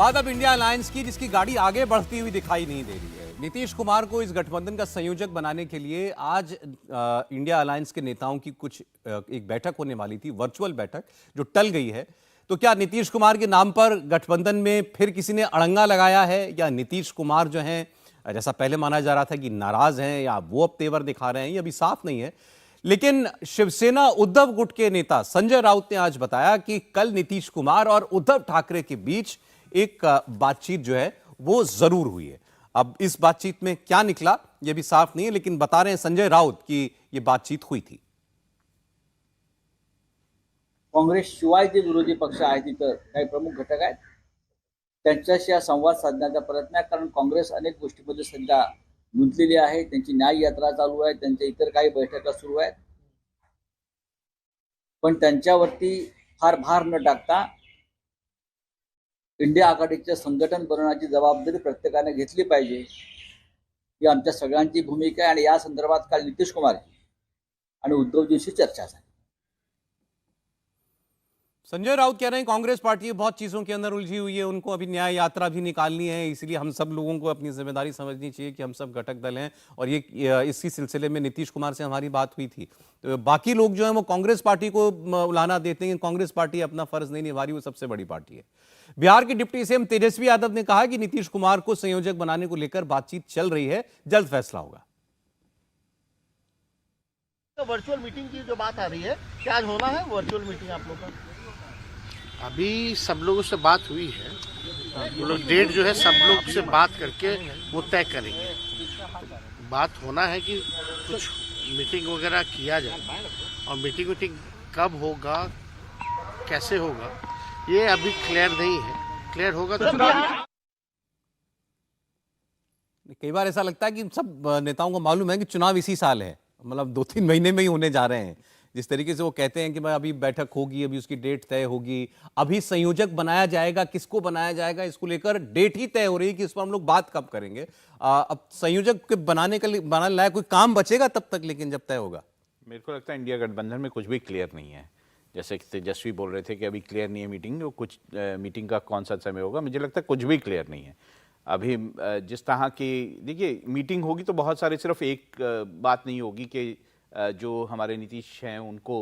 बात अब India alliance की, जिसकी गाड़ी आगे बढ़ती हुई दिखाई नहीं दे रही है। नीतीश कुमार को इस गठबंधन का संयोजक बनाने के लिए आज इंडिया अलायंस के नेताओं की एक बैठक होने वाली थी, वर्चुअल बैठक, जो टल गई है। तो क्या नीतीश कुमार के नाम पर गठबंधन में फिर किसी ने अड़ंगा लगाया है, या नीतीश कुमार जो हैं, जैसा पहले माना जा रहा था कि नाराज हैं, या वो अब तेवर दिखा रहे हैं, ये अभी साफ नहीं है। लेकिन शिवसेना उद्धव गुट के नेता संजय राउत ने आज बताया कि कल नीतीश कुमार और उद्धव ठाकरे के बीच एक बातचीत जो है वो जरूर हुई है। अब इस बातचीत में क्या निकला यह भी साफ नहीं है, लेकिन बता रहे हैं संजय राउत कि यह बातचीत हुई थी। काँग्रेस शिवाय जे विरोधी पक्ष आहेत तिथं काही प्रमुख घटक आहेत, त्यांच्याशी संवाद साधण्याचा प्रयत्न आहे। कारण काँग्रेस अनेक गोष्टींमध्ये सध्या गुंतलेली आहे। त्यांची न्याय यात्रा चालू आहे, त्यांच्या इतर काही बैठका सुरू आहेत, पण त्यांच्यावरती फार भार न टाकता इंडिया आघाडीचे संघटन बनवण्याची जबाबदारी प्रत्येकाने घेतली पाहिजे, ही आमच्या सगळ्यांची भूमिका आहे। आणि या संदर्भात काल नीतीश कुमार आणि उद्धवजींशी चर्चा झाली। संजय राउत कह रहे हैं कांग्रेस पार्टी बहुत चीजों के अंदर उलझी हुई है, उनको अभी न्याय यात्रा भी निकालनी है, इसलिए हम सब लोगों को अपनी जिम्मेदारी समझनी चाहिए कि हम सब घटक दल हैं। और ये इसी सिलसिले में नीतीश कुमार से हमारी बात हुई थी। तो बाकी लोग जो हैं वो कांग्रेस पार्टी को उलाहना देते हैं, कांग्रेस पार्टी अपना फर्ज नहीं निभा रही, वो सबसे बड़ी पार्टी है। बिहार के डिप्टी सीएम तेजस्वी यादव ने कहा कि नीतीश कुमार को संयोजक बनाने को लेकर बातचीत चल रही है, जल्द फैसला होगा। तो वर्चुअल मीटिंग की जो बात आ रही है, क्या आज होना है वर्चुअल मीटिंग आप लोग का? अभी सब लोगों से बात हुई है, वो लोग डेट जो है सब लोग से बात करके वो तय करेंगे। बात होना है कि कुछ मीटिंग वगैरह किया जाए, और मीटिंग कब होगा, कैसे होगा, ये अभी क्लियर नहीं है। क्लियर होगा तो कई बार ऐसा लगता है कि सब नेताओं को मालूम है कि चुनाव इसी साल है, मतलब 2-3 महीने में ही होने जा रहे हैं। जिस तरीके से वो कहते हैं कि भाई अभी बैठक होगी, अभी उसकी डेट तय होगी, अभी संयोजक बनाया जाएगा, किसको बनाया जाएगा इसको लेकर डेट ही तय हो रही है कि इस पर हम लोग बात कब करेंगे। अब संयोजक के बनाने लायक कोई काम बचेगा तब तक, लेकिन जब तय होगा। मेरे को लगता है इंडिया गठबंधन में कुछ भी क्लियर नहीं है। जैसे कि तेजस्वी बोल रहे थे कि अभी क्लियर नहीं है मीटिंग, कुछ मीटिंग का कौन सा समय होगा, मुझे लगता है कुछ भी क्लियर नहीं है अभी। जिस तरह की देखिए मीटिंग होगी तो बहुत सारे, सिर्फ एक बात नहीं होगी कि जो हमारे नीतीश हैं उनको,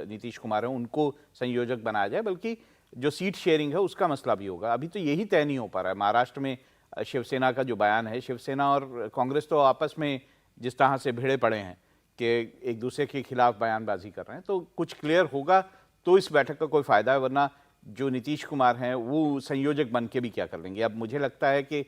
नीतीश कुमार हैं उनको संयोजक बनाया जाए, बल्कि जो सीट शेयरिंग है उसका मसला भी होगा। अभी तो यही तय नहीं हो पा रहा है। महाराष्ट्र में शिवसेना का जो बयान है, शिवसेना और कांग्रेस तो आपस में जिस तरह से भिड़े पड़े हैं कि एक दूसरे के खिलाफ बयानबाजी कर रहे हैं, तो कुछ क्लियर होगा तो इस बैठक का कोई फ़ायदा है, वरना जो नीतीश कुमार हैं वो संयोजक बन के भी क्या कर लेंगे। अब मुझे लगता है कि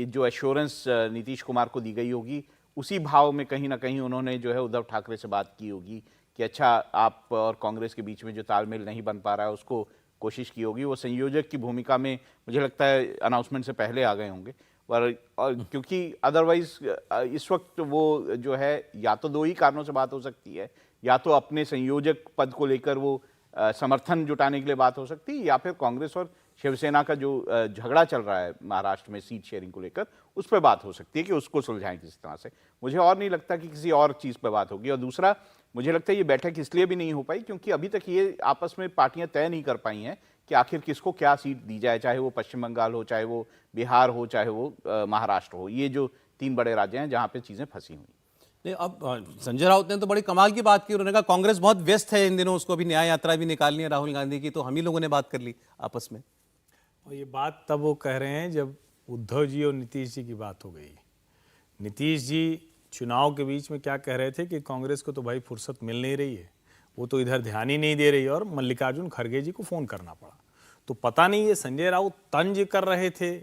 जो एश्योरेंस नीतीश कुमार को दी गई होगी, उसी भाव में कहीं ना कहीं उन्होंने जो है उद्धव ठाकरे से बात की होगी कि अच्छा, आप और कांग्रेस के बीच में जो तालमेल नहीं बन पा रहा है उसको कोशिश की होगी। वो संयोजक की भूमिका में मुझे लगता है अनाउंसमेंट से पहले आ गए होंगे। और क्योंकि अदरवाइज इस वक्त वो जो है, या तो दो ही कारणों से बात हो सकती है, या तो अपने संयोजक पद को लेकर वो समर्थन जुटाने के लिए बात हो सकती है, या फिर कांग्रेस और शिवसेना का जो झगड़ा चल रहा है महाराष्ट्र में सीट शेयरिंग को लेकर, उस पर बात हो सकती है कि उसको सुलझाएं किसी तरह से। मुझे और नहीं लगता कि किसी और चीज़ पर बात होगी। और दूसरा, मुझे लगता है ये बैठक इसलिए भी नहीं हो पाई क्योंकि अभी तक ये आपस में पार्टियां तय नहीं कर पाई हैं कि आखिर किसको क्या सीट दी जाए, चाहे वो पश्चिम बंगाल हो, चाहे वो बिहार हो, चाहे वो महाराष्ट्र हो। ये जो 3 बड़े राज्य हैं जहाँ पर चीज़ें फंसी हुई। नहीं, अब संजय राउत ने तो बड़ी कमाल की बात की। उन्होंने कहा कांग्रेस बहुत व्यस्त है इन दिनों, उसको अभी न्याय यात्रा भी निकालनी है राहुल गांधी की, तो हम ही लोगों ने बात कर ली आपस में। और ये बात तब वो कह रहे हैं जब उद्धव जी और नीतीश जी की बात हो गई। नीतीश जी चुनाव के बीच में क्या कह रहे थे कि कांग्रेस को तो भाई फुर्सत मिल नहीं रही है, वो तो इधर ध्यान ही नहीं दे रही, और मल्लिकार्जुन खड़गे जी को फ़ोन करना पड़ा। तो पता नहीं ये संजय राउत तंज कर रहे थे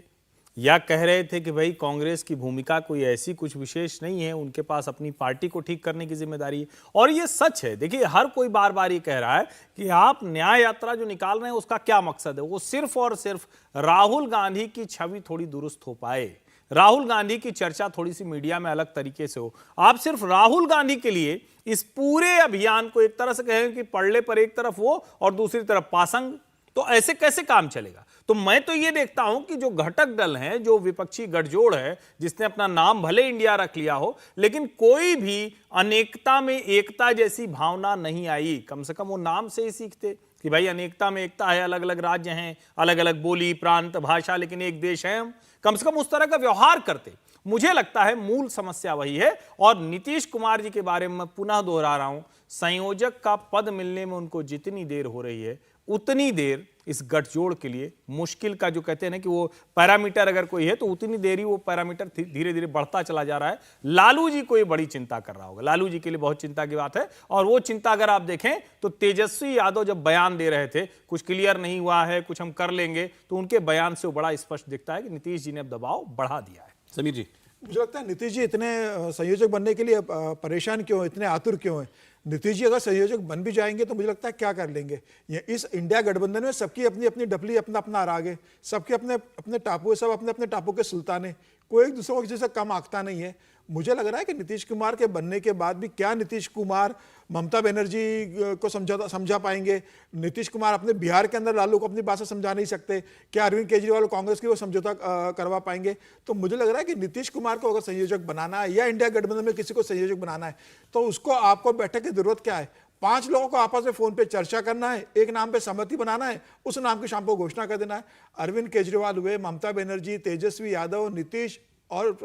या कह रहे थे कि भाई कांग्रेस की भूमिका कोई ऐसी कुछ विशेष नहीं है, उनके पास अपनी पार्टी को ठीक करने की जिम्मेदारी है। और ये सच है। देखिए, हर कोई बार बार ये कह रहा है कि आप न्याय यात्रा जो निकाल रहे हैं उसका क्या मकसद है। वो सिर्फ और सिर्फ राहुल गांधी की छवि थोड़ी दुरुस्त हो पाए, राहुल गांधी की चर्चा थोड़ी सी मीडिया में अलग तरीके से हो। आप सिर्फ राहुल गांधी के लिए इस पूरे अभियान को एक तरह से कहें कि पड़ले पर एक तरफ वो और दूसरी तरफ पासंग, तो ऐसे कैसे काम चलेगा। तो मैं तो ये देखता हूं कि जो घटक दल हैं, जो विपक्षी गठजोड़ है, जिसने अपना नाम भले इंडिया रख लिया हो, लेकिन कोई भी अनेकता में एकता जैसी भावना नहीं आई। कम से कम वो नाम से ही सीखते। कि भाई अनेकता में एकता है, अलग अलग राज्य हैं, अलग अलग बोली, प्रांत, भाषा, लेकिन एक देश है हम, कम से कम उस तरह का व्यवहार करते। मुझे लगता है मूल समस्या वही है। और नीतीश कुमार जी के बारे में मैं पुनः दोहरा रहा हूं, संयोजक का पद मिलने में उनको जितनी देर हो रही है उतनी देर इस गठजोड़ के लिए मुश्किल का, जो कहते हैं ना कि वो पैरामीटर अगर कोई है तो उतनी देर ही वो पैरामीटर धीरे धीरे बढ़ता चला जा रहा है। लालू जी को ये बड़ी चिंता कर रहा होगा, लालू जी के लिए बहुत चिंता की बात है। और वो चिंता अगर आप देखें तो तेजस्वी यादव जब बयान दे रहे थे, कुछ क्लियर नहीं हुआ है, कुछ हम कर लेंगे, तो उनके बयान से वो बड़ा स्पष्ट दिखता है कि नीतीश जी ने अब दबाव बढ़ा दिया है। समीर जी, मुझे लगता है नीतीश जी इतने संयोजक बनने के लिए परेशान क्यों, इतने आतुर क्यों हैं? नीतीश जी अगर संयोजक बन भी जाएंगे तो मुझे लगता है क्या कर लेंगे। ये इस इंडिया गठबंधन में सबकी अपनी अपनी डपली, अपना अपना राग है, सबके अपने अपने टापू है, सब अपने अपने टापू के सुल्तान है, कोई एक दूसरे को किसी से कम आंकता नहीं है। मुझे लग रहा है कि नीतीश कुमार के बनने के बाद भी क्या नीतीश कुमार ममता बनर्जी को समझा पाएंगे? नीतीश कुमार अपने बिहार के अंदर लालू को अपनी बात से समझा नहीं सकते, क्या अरविंद केजरीवाल कांग्रेस की वो समझौता करवा पाएंगे? तो मुझे लग रहा है कि नीतीश कुमार को अगर संयोजक बनाना है या इंडिया गठबंधन में किसी को संयोजक बनाना है तो उसको आपको बैठक की जरूरत क्या है? 5 लोगों को आपस में फोन पे चर्चा करना है, एक नाम पे सहमति बनाना है, उस नाम की शाम को घोषणा कर देना है। अरविंद केजरीवाल हुए, ममता बनर्जी, तेजस्वी यादव, नीतीश और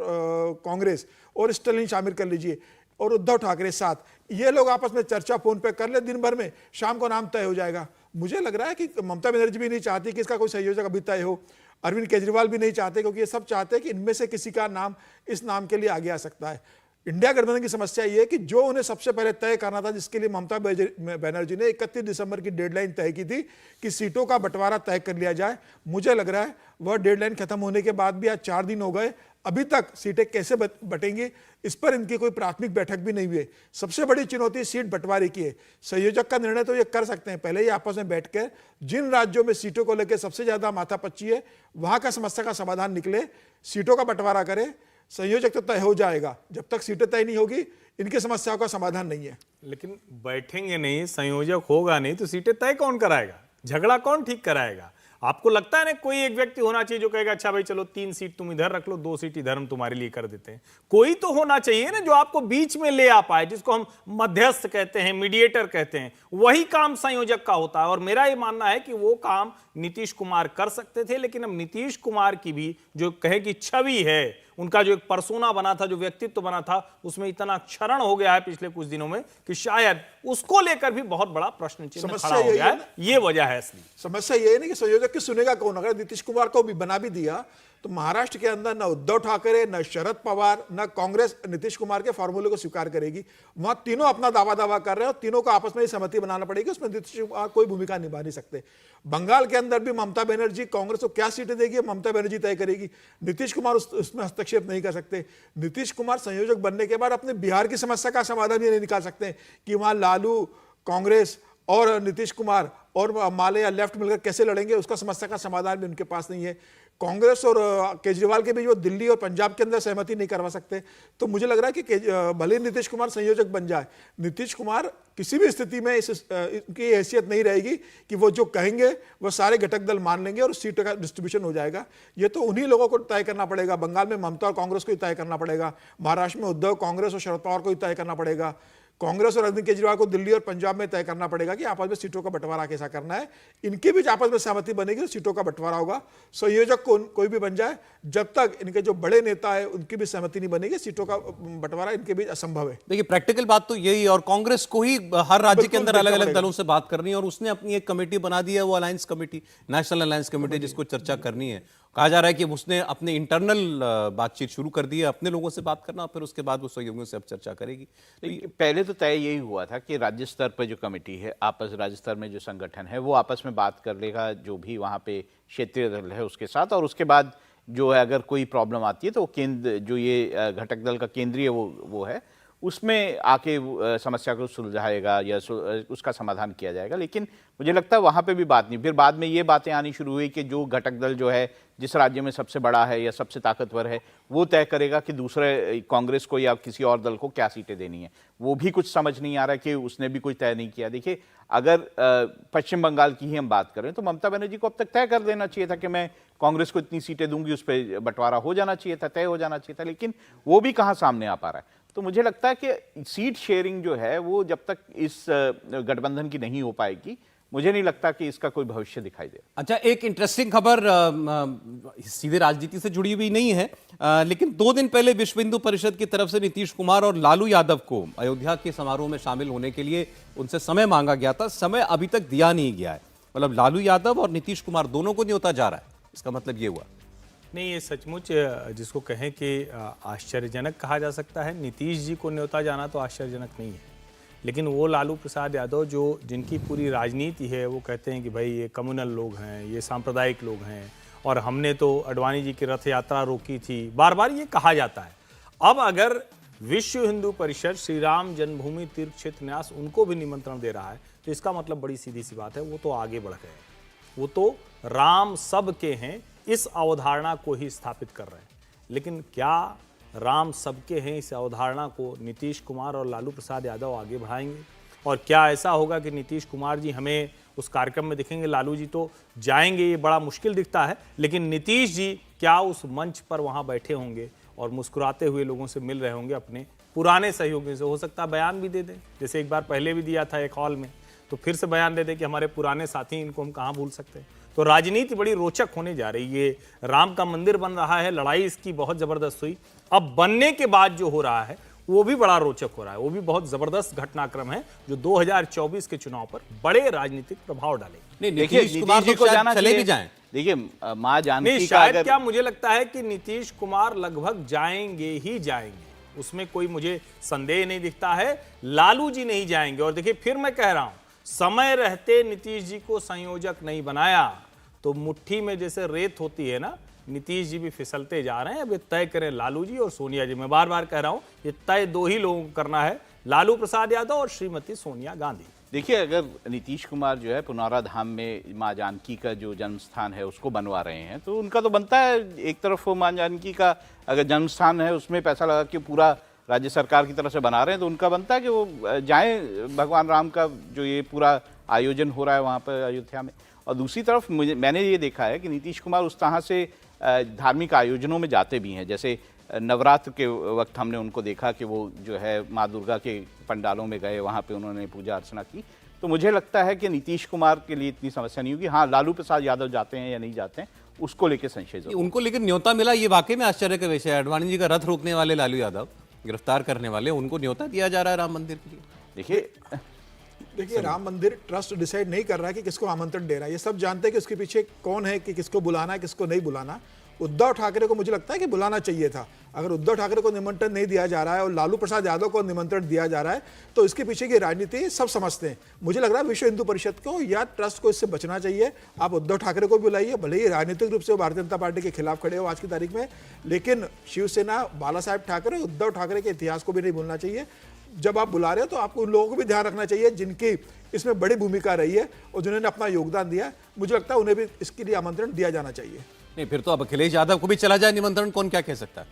कांग्रेस और स्टालिन शामिल कर लीजिए, और उद्धव ठाकरे साथ, ये लोग आपस में चर्चा फोन पे कर ले दिन भर में, शाम को नाम तय हो जाएगा। मुझे लग रहा है कि ममता बनर्जी भी नहीं चाहती कि इसका कोई संयोजक अभी तय हो, अरविंद केजरीवाल भी नहीं चाहते, क्योंकि ये सब चाहते हैं कि इनमें से किसी का नाम इस नाम के लिए आगे आ सकता है। इंडिया गठबंधन की समस्या ये है कि जो उन्हें सबसे पहले तय करना था, जिसके लिए ममता बनर्जी ने 31 दिसंबर की डेडलाइन तय की थी कि सीटों का बंटवारा तय कर लिया जाए, मुझे लग रहा है वह डेडलाइन खत्म होने के बाद भी आज 4 दिन हो गए, अभी तक सीटें कैसे बटेंगी इस पर इनकी कोई प्राथमिक बैठक भी नहीं हुई। सबसे बड़ी चुनौती सीट बंटवारे की है। संयोजक का निर्णय तो ये कर सकते हैं, पहले ही आपस में बैठकर जिन राज्यों में सीटों को लेकर सबसे ज्यादा माथापच्ची है वहां का समस्या का समाधान निकले, सीटों का बंटवारा करें, संयोजक तो तय हो जाएगा। जब तक सीटें तय नहीं होगी इनकी समस्याओं का समाधान नहीं है। लेकिन बैठेंगे नहीं, संयोजक होगा नहीं, तो सीटें तय कौन कराएगा? झगड़ा कौन ठीक कराएगा? आपको लगता है ना कोई एक व्यक्ति होना चाहिए जो कहेगा अच्छा भाई चलो 3 सीट तुम इधर रख लो, 2 सीट इधर हम तुम्हारे लिए कर देते हैं? कोई तो होना चाहिए ना जो आपको बीच में ले आ पाए, जिसको हम मध्यस्थ कहते हैं, मीडिएटर कहते हैं। वही काम संयोजक का होता है। और मेरा ये मानना है कि वो काम नीतीश कुमार कर सकते थे, लेकिन अब नीतीश कुमार की भी जो कहे कि छवि है, उनका जो एक पर्सोना बना था, जो व्यक्तित्व बना था, उसमें इतना क्षरण हो गया है पिछले कुछ दिनों में कि शायद उसको लेकर भी बहुत बड़ा प्रश्न चिन्ह खड़ा हो गया है। ये वजह है असली समस्या ये है ना कि संयोजक की सुनेगा कौन? अगर नीतीश कुमार को भी बना भी दिया तो महाराष्ट्र के अंदर न उद्धव ठाकरे, न शरद पवार, न कांग्रेस नीतीश कुमार के फॉर्मूले को स्वीकार करेगी। वहां तीनों अपना दावा कर रहे हैं और तीनों को आपस में ही सहमति बनाना पड़ेगी, उसमें नीतीश कुमार कोई भूमिका निभा नहीं सकते। बंगाल के अंदर भी ममता बनर्जी कांग्रेस को क्या सीटें देगी ममता बनर्जी तय करेगी, नीतीश कुमार उसमें हस्तक्षेप नहीं कर सकते। नीतीश कुमार संयोजक बनने के बाद अपने बिहार की समस्या का समाधान ये नहीं निकाल सकते कि वहां लालू, कांग्रेस और नीतीश कुमार और माले या लेफ्ट मिलकर कैसे लड़ेंगे, उसका समस्या का समाधान भी उनके पास नहीं है। कांग्रेस और केजरीवाल के बीच वो दिल्ली और पंजाब के अंदर सहमति नहीं करवा सकते। तो मुझे लग रहा है कि भले नीतीश कुमार संयोजक बन जाए, नीतीश कुमार किसी भी स्थिति में इनकी हैसियत नहीं रहेगी कि वो जो कहेंगे वो सारे घटक दल मान लेंगे और सीटों का डिस्ट्रीब्यूशन हो जाएगा। ये तो उन्हीं लोगों को तय करना पड़ेगा। बंगाल में ममता और कांग्रेस को ही तय करना पड़ेगा, महाराष्ट्र में उद्धव, कांग्रेस और शरद पवार को ही तय करना पड़ेगा, कांग्रेस और अरविंद केजरीवाल को दिल्ली और पंजाब में तय करना पड़ेगा कि आपस में सीटों का बंटवारा कैसा करना है। इनके बीच आपस में सहमति बनेगी तो सीटों का बंटवारा होगा। संयोजक कोई भी बन जाए, जब तक इनके जो बड़े नेता है उनकी भी सहमति नहीं बनेगी, सीटों का बंटवारा इनके बीच असंभव है। देखिए प्रैक्टिकल बात तो यही, और कांग्रेस को ही हर राज्य के अंदर अलग अलग दलों से बात करनी है और उसने अपनी एक कमेटी बना दी है, वो alliance committee, national alliance committee, जिसको चर्चा करनी है। कहा जा रहा है कि उसने अपने इंटरनल बातचीत शुरू कर दी है, अपने लोगों से बात करना, फिर उसके बाद वो सहयोगियों से अब चर्चा करेगी। तो पहले तो तय यही हुआ था कि राज्य स्तर पर जो कमेटी है, राज्य स्तर में जो संगठन है वो आपस में बात कर लेगा, जो भी वहाँ पे क्षेत्रीय दल है उसके साथ, और उसके बाद जो है अगर कोई प्रॉब्लम आती है तो केंद्र जो ये घटक दल का केंद्रीय वो है उसमें आके समस्या को सुलझाएगा या उसका समाधान किया जाएगा। लेकिन मुझे लगता है वहाँ पे भी बात नहीं, फिर बाद में ये बातें आनी शुरू हुई कि जो घटक दल जो है जिस राज्य में सबसे बड़ा है या सबसे ताकतवर है वो तय करेगा कि दूसरे कांग्रेस को या किसी और दल को क्या सीटें देनी है। वो भी कुछ समझ नहीं आ रहा कि उसने भी कोई तय नहीं किया। देखिए अगर पश्चिम बंगाल की ही हम बात करें तो ममता बनर्जी को अब तक तय कर देना चाहिए था कि मैं कांग्रेस को इतनी सीटें दूंगी, उस पर बंटवारा हो जाना चाहिए था, तय हो जाना चाहिए था, लेकिन वो भी कहाँ सामने आ पा रहा है। तो मुझे लगता है कि सीट शेयरिंग जो है वो जब तक इस गठबंधन की नहीं हो पाएगी मुझे नहीं लगता कि इसका कोई भविष्य दिखाई दे। अच्छा, एक इंटरेस्टिंग खबर सीधे राजनीति से जुड़ी हुई नहीं है, लेकिन 2 दिन पहले विश्व हिंदू परिषद की तरफ से नीतीश कुमार और लालू यादव को अयोध्या के समारोह में शामिल होने के लिए उनसे समय मांगा गया था। समय अभी तक दिया नहीं गया है, मतलब लालू यादव और नीतीश कुमार दोनों को न्योता जा रहा है, इसका मतलब ये हुआ? नहीं, ये सचमुच जिसको कहें कि आश्चर्यजनक कहा जा सकता है। नीतीश जी को न्योता जाना तो आश्चर्यजनक नहीं है, लेकिन वो लालू प्रसाद यादव जो जिनकी पूरी राजनीति है, वो कहते हैं कि भाई ये कम्युनल लोग हैं, ये सांप्रदायिक लोग हैं, और हमने तो अडवाणी जी की रथ यात्रा रोकी थी, बार बार ये कहा जाता है। अब अगर विश्व हिंदू परिषद श्री राम जन्मभूमि तीर्थ क्षेत्र न्यास उनको भी निमंत्रण दे रहा है, तो इसका मतलब बड़ी सीधी सी बात है, वो तो आगे बढ़ गए, वो तो राम सब के हैं, इस अवधारणा को ही स्थापित कर रहे हैं। लेकिन क्या राम सबके हैं इस अवधारणा को नीतीश कुमार और लालू प्रसाद यादव आगे बढ़ाएंगे? और क्या ऐसा होगा कि नीतीश कुमार जी हमें उस कार्यक्रम में दिखेंगे, लालू जी तो जाएंगे, ये बड़ा मुश्किल दिखता है, लेकिन नीतीश जी क्या उस मंच पर वहां बैठे होंगे और मुस्कुराते हुए लोगों से मिल रहे होंगे अपने पुराने सहयोगियों से? हो सकता है बयान भी दे दें, जैसे एक बार पहले भी दिया था एक हॉल में, तो फिर से बयान दे दें कि हमारे पुराने साथी, इनको हम कहाँ भूल सकते हैं। तो राजनीति बड़ी रोचक होने जा रही है। राम का मंदिर बन रहा है, लड़ाई इसकी बहुत जबरदस्त हुई, अब बनने के बाद जो हो रहा है वो भी बड़ा रोचक हो रहा है, वो भी बहुत जबरदस्त घटनाक्रम है जो 2024 के चुनाव पर बड़े राजनीतिक प्रभाव डालेंगे। नहीं, देखिए, नीतीश कुमार नीतीश जी तो को शायद जाना चले भी चाहिए। जाएं। देखिए, मां नहीं, जानकी का शायद अगर क्या मुझे लगता है कि नीतीश कुमार लगभग जाएंगे ही जाएंगे, उसमें कोई मुझे संदेह नहीं दिखता है। लालू जी नहीं जाएंगे। और देखिए, फिर मैं कह रहा हूं, समय रहते नीतीश जी को संयोजक नहीं बनाया तो मुट्ठी में जैसे रेत होती है ना, नीतीश जी भी फिसलते जा रहे हैं। अब ये तय करें लालू जी और सोनिया जी। मैं बार बार कह रहा हूं, ये तय 2 ही लोगों को करना है, लालू प्रसाद यादव और श्रीमती सोनिया गांधी। देखिए, अगर नीतीश कुमार जो है पुनौरा धाम में मां जानकी का जो जन्म स्थान है उसको बनवा रहे हैं, तो उनका तो बनता है, एक तरफ वो मां जानकी का अगर जन्म स्थान है उसमें पैसा लगा के पूरा राज्य सरकार की तरफ से बना रहे हैं, तो उनका बनता है कि वो जाएं, भगवान राम का जो ये पूरा आयोजन हो रहा है वहाँ पर अयोध्या में। और दूसरी तरफ मैंने ये देखा है कि नीतीश कुमार उस तरह से धार्मिक आयोजनों में जाते भी हैं, जैसे नवरात्र के वक्त हमने उनको देखा कि वो जो है माँ दुर्गा के पंडालों में गए, वहाँ पे उन्होंने पूजा अर्चना की। तो मुझे लगता है कि नीतीश कुमार के लिए इतनी समस्या नहीं होगी। हाँ, लालू प्रसाद यादव जाते हैं या नहीं जाते हैं उसको लेकर संशय जरूर। उनको लेकिन न्योता मिला, ये वाकई में आश्चर्य का विषय है। अडवाणी जी का रथ रोकने वाले लालू यादव, गिरफ्तार करने वाले, उनको न्योता दिया जा रहा है राम मंदिर के लिए। देखिए, राम मंदिर ट्रस्ट डिसाइड नहीं कर रहा है कि किसको आमंत्रण दे रहा है। ये सब जानते हैं कि उसके पीछे कौन है, कि किसको बुलाना है, किसको नहीं बुलाना। उद्धव ठाकरे को मुझे लगता है कि बुलाना चाहिए था। अगर उद्धव ठाकरे को निमंत्रण नहीं दिया जा रहा है और लालू प्रसाद यादव को निमंत्रण दिया जा रहा है, तो इसके पीछे की राजनीति सब समझते हैं। मुझे लग रहा है विश्व हिंदू परिषद को या ट्रस्ट को इससे बचना चाहिए। आप उद्धव ठाकरे को भी बुलाइए, भले ही राजनीतिक रूप से वो भारतीय जनता पार्टी के खिलाफ खड़े हो आज की तारीख में, लेकिन शिवसेना, बाला साहेब ठाकरे, उद्धव ठाकरे के इतिहास को भी नहीं भूलना चाहिए। जब आप बुला रहे हो तो आपको उन लोगों को भी ध्यान रखना चाहिए जिनकी इसमें बड़ी भूमिका रही है और जिन्होंने अपना योगदान दिया। मुझे लगता है उन्हें भी इसके लिए आमंत्रण दिया जाना चाहिए। नहीं, फिर तो अब अखिलेश यादव को भी चला जाए निमंत्रण, कौन क्या कह सकता है?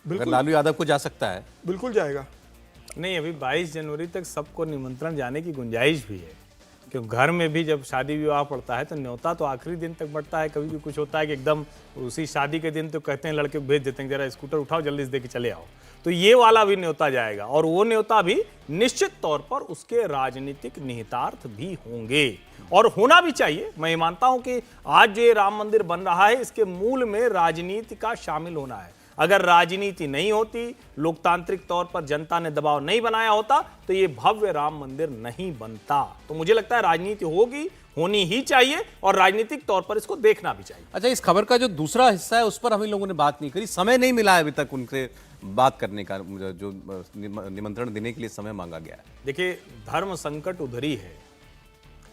अगर लालू यादव को जा सकता है, बिल्कुल जाएगा। नहीं, अभी 22 जनवरी तक सबको निमंत्रण जाने की गुंजाइश भी है, क्योंकि घर में भी जब शादी विवाह पड़ता है तो न्योता तो आखिरी दिन तक बढ़ता है। कभी भी कुछ होता है कि एकदम उसी शादी के दिन तो कहते हैं, लड़के को भेज देते हैं, जरा स्कूटर उठाओ जल्दी से दे के चले आओ। तो ये वाला भी न्योता जाएगा, और वो न्योता भी निश्चित तौर पर उसके राजनीतिक निहितार्थ भी होंगे, और होना भी चाहिए। मैं मानता हूं कि आज जो ये राम मंदिर बन रहा है, इसके मूल में राजनीति का शामिल होना है। अगर राजनीति नहीं होती, लोकतांत्रिक तौर पर जनता ने दबाव नहीं बनाया होता, तो ये भव्य राम मंदिर नहीं बनता। तो मुझे लगता है राजनीति होगी, होनी ही चाहिए, और राजनीतिक तौर पर इसको देखना भी चाहिए। अच्छा, इस खबर का जो दूसरा हिस्सा है उस पर हम लोगों ने बात नहीं करी। समय नहीं मिला है अभी तक उनसे बात करने का, जो निमंत्रण देने के लिए समय मांगा गया है। देखिए, धर्म संकट उधर ही है।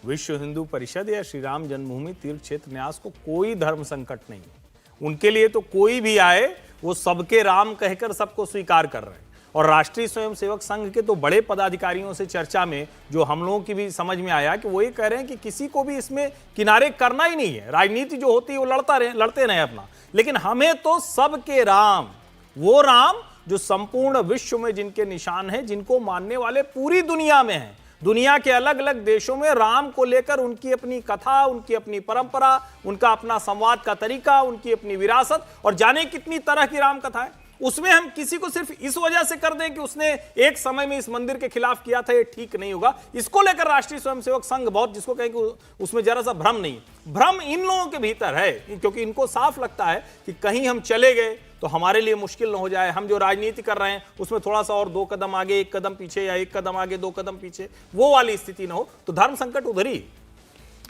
विश्व हिंदू परिषद या श्री राम जन्मभूमि तीर्थ क्षेत्र न्यास को कोई धर्म संकट नहीं है। उनके लिए तो कोई भी आए वो सबके राम कहकर सबको स्वीकार कर रहे हैं। और राष्ट्रीय स्वयंसेवक संघ के तो बड़े पदाधिकारियों से चर्चा में जो हम लोगों की भी समझ में आया कि वो ये कह रहे हैं कि किसी को भी इसमें किनारे करना ही नहीं है। राजनीति जो होती है वो लड़ते रहे अपना, लेकिन हमें तो सबके राम, वो राम जो संपूर्ण विश्व में जिनके निशान है, जिनको मानने वाले पूरी दुनिया में हैं। दुनिया के अलग अलग देशों में राम को लेकर उनकी अपनी कथा, उनकी अपनी परंपरा, उनका अपना संवाद का तरीका, उनकी अपनी विरासत, और जाने कितनी तरह की राम कथा है। उसमें हम किसी को सिर्फ इस वजह से कर दें कि उसने एक समय में इस मंदिर के खिलाफ किया था, ये ठीक नहीं होगा। इसको लेकर राष्ट्रीय स्वयंसेवक संघ बहुत, जिसको कहें कि उसमें जरा सा भ्रम नहीं, भ्रम इन लोगों के भीतर है, क्योंकि इनको साफ लगता है कि कहीं हम चले गए तो हमारे लिए मुश्किल न हो जाए, हम जो राजनीति कर रहे हैं उसमें थोड़ा सा और 2 कदम आगे 1 कदम पीछे, या 1 कदम आगे 2 कदम पीछे, वो वाली स्थिति ना हो, तो धर्म संकट उधर ही।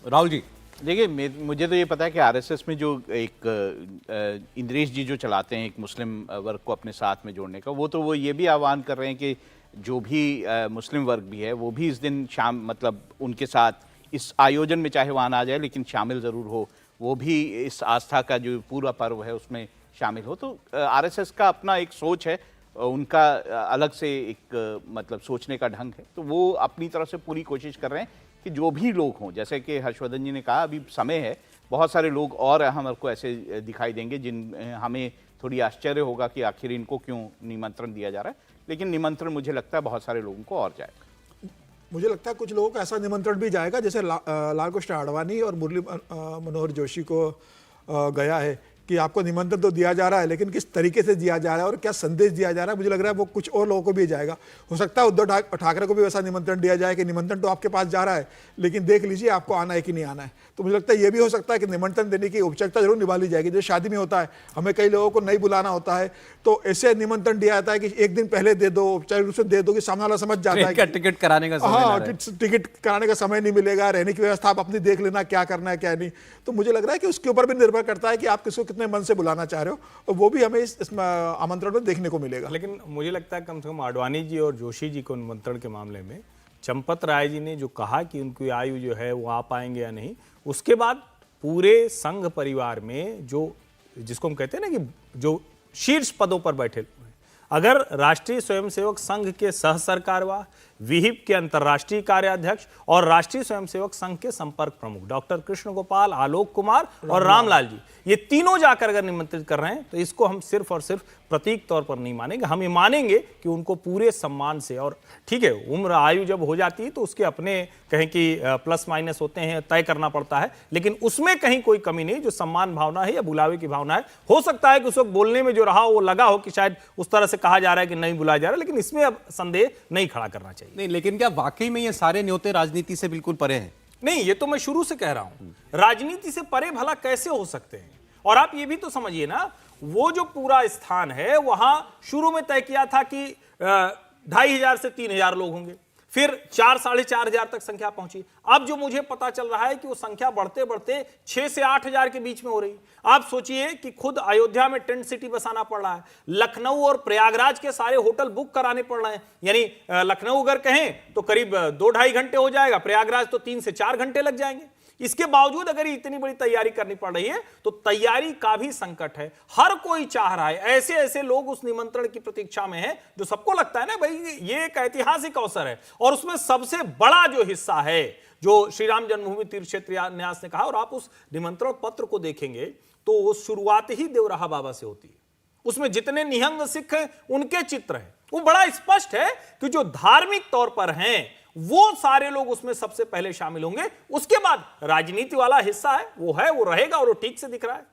राहुल जी, देखिए मुझे तो ये पता है कि आरएसएस में जो एक इंद्रेश जी जो चलाते हैं एक मुस्लिम वर्ग को अपने साथ में जोड़ने का, वो ये भी आह्वान कर रहे हैं कि जो भी मुस्लिम वर्ग भी है वो भी इस दिन मतलब उनके साथ इस आयोजन में चाहे वहाँ ना आ जाए लेकिन शामिल ज़रूर हो, वो भी इस आस्था का जो पूरा पर्व है उसमें शामिल हो। तो आरएसएस का अपना एक सोच है, उनका अलग से एक मतलब सोचने का ढंग है, तो वो अपनी तरफ से पूरी कोशिश कर रहे हैं कि जो भी लोग हों, जैसे कि हर्षवर्धन जी ने कहा अभी समय है, बहुत सारे लोग और हमको ऐसे दिखाई देंगे जिन हमें थोड़ी आश्चर्य होगा कि आखिर इनको क्यों निमंत्रण दिया जा रहा है, लेकिन निमंत्रण मुझे लगता है बहुत सारे लोगों को और जाएगा। मुझे लगता है कुछ लोगों को ऐसा निमंत्रण भी जाएगा जैसे लाल कृष्ण आडवाणी और मुरली मनोहर जोशी को गया है कि आपको निमंत्रण तो दिया जा रहा है, लेकिन किस तरीके से दिया जा रहा है और क्या संदेश दिया जा रहा है, मुझे लग रहा है वो कुछ और लोगों को भी जाएगा। हो सकता है उद्धव ठाकरे को भी वैसा निमंत्रण दिया जाए कि निमंत्रण तो आपके पास जा रहा है, लेकिन देख लीजिए आपको आना है कि नहीं आना है। तो मुझे लगता है ये भी हो सकता है कि निमंत्रण देने की औपचारिकता जरूर निभा ली जाएगी। जैसे शादी में होता है, हमें कई लोगों को नहीं बुलाना होता है, तो ऐसे निमंत्रण दिया जाता है कि एक दिन पहले दे दो, औपचारिक रूप से दे दो कि सामने वाला समझ जाता है कि टिकट कराने का समय ना हाँ, रहे। टिकट कराने का समय नहीं मिलेगा, रहने की व्यवस्था आप अपनी देख लेना, क्या करना है क्या नहीं। तो मुझे लग रहा है कि उसके ऊपर भी निर्भर करता है कि आप किसको कितने मन से बुलाना चाह रहे हो, और वो भी हमें इस आमंत्रण में देखने को मिलेगा। लेकिन मुझे लगता है कम से कम आडवाणी जी और जोशी जी को निमंत्रण के मामले में चंपत राय जी ने जो कहा कि उनकी आयु जो है वो आ पाएंगे या नहीं, उसके बाद पूरे संघ परिवार में जो, जिसको हम कहते हैं ना कि जो शीर्ष पदों पर बैठे, अगर राष्ट्रीय स्वयंसेवक संघ के सह सरकारवाह, विहिप के अंतर्राष्ट्रीय कार्याध्यक्ष और राष्ट्रीय स्वयंसेवक संघ के संपर्क प्रमुख डॉक्टर कृष्ण गोपाल, आलोक कुमार और रामलाल जी, ये तीनों जाकर अगर निमंत्रित कर रहे हैं तो इसको हम सिर्फ और सिर्फ प्रतीक तौर पर नहीं मानेंगे, हम ये मानेंगे कि उनको पूरे सम्मान से, और ठीक है उम्र आयु जब हो जाती है तो उसके अपने कहें कि प्लस माइनस होते हैं, तय करना पड़ता है, लेकिन उसमें कहीं कोई कमी नहीं। जो सम्मान भावना है या बुलावे की भावना है, हो सकता है कि उस वक्त बोलने में जो रहा वो लगा हो कि शायद उस तरह से कहा जा रहा है कि नहीं बुलाया जा रहा है, लेकिन इसमें अब संदेह नहीं खड़ा करना चाहिए। नहीं, लेकिन क्या वाकई में ये सारे न्योते राजनीति से बिल्कुल परे हैं? नहीं, ये तो मैं शुरू से कह रहा हूं, राजनीति से परे भला कैसे हो सकते हैं। और आप ये भी तो समझिए ना, वो जो पूरा स्थान है वहां शुरू में तय किया था कि 2500 से 3000 लोग होंगे, फिर 4 साढ़े 4 हजार तक संख्या पहुंची। अब जो मुझे पता चल रहा है कि वो संख्या बढ़ते बढ़ते 6 से 8 हजार के बीच में हो रही। आप सोचिए कि खुद अयोध्या में टेंट सिटी बसाना पड़ रहा है, लखनऊ और प्रयागराज के सारे होटल बुक कराने पड़ रहे हैं, यानी लखनऊ अगर कहें तो करीब 2-2.5 घंटे हो जाएगा, प्रयागराज तो 3 से 4 घंटे लग जाएंगे। इसके बावजूद अगर इतनी बड़ी तैयारी करनी पड़ रही है तो तैयारी का भी संकट है। हर कोई चाह रहा है, ऐसे ऐसे लोग उस निमंत्रण की प्रतीक्षा में हैं जो सबको लगता है ना भाई ये एक ऐतिहासिक अवसर है, और उसमें सबसे बड़ा जो हिस्सा है जो श्री राम जन्मभूमि तीर्थ क्षेत्र न्यास ने कहा, और आप उस निमंत्रण पत्र को देखेंगे तो वो शुरुआत ही देवराहा बाबा से होती है। उसमें जितने निहंग सिख हैं उनके चित्र हैं, वो बड़ा स्पष्ट है कि जो धार्मिक तौर पर हैं वो सारे लोग उसमें सबसे पहले शामिल होंगे। उसके बाद राजनीति वाला हिस्सा है वो रहेगा, और वो ठीक से दिख रहा है।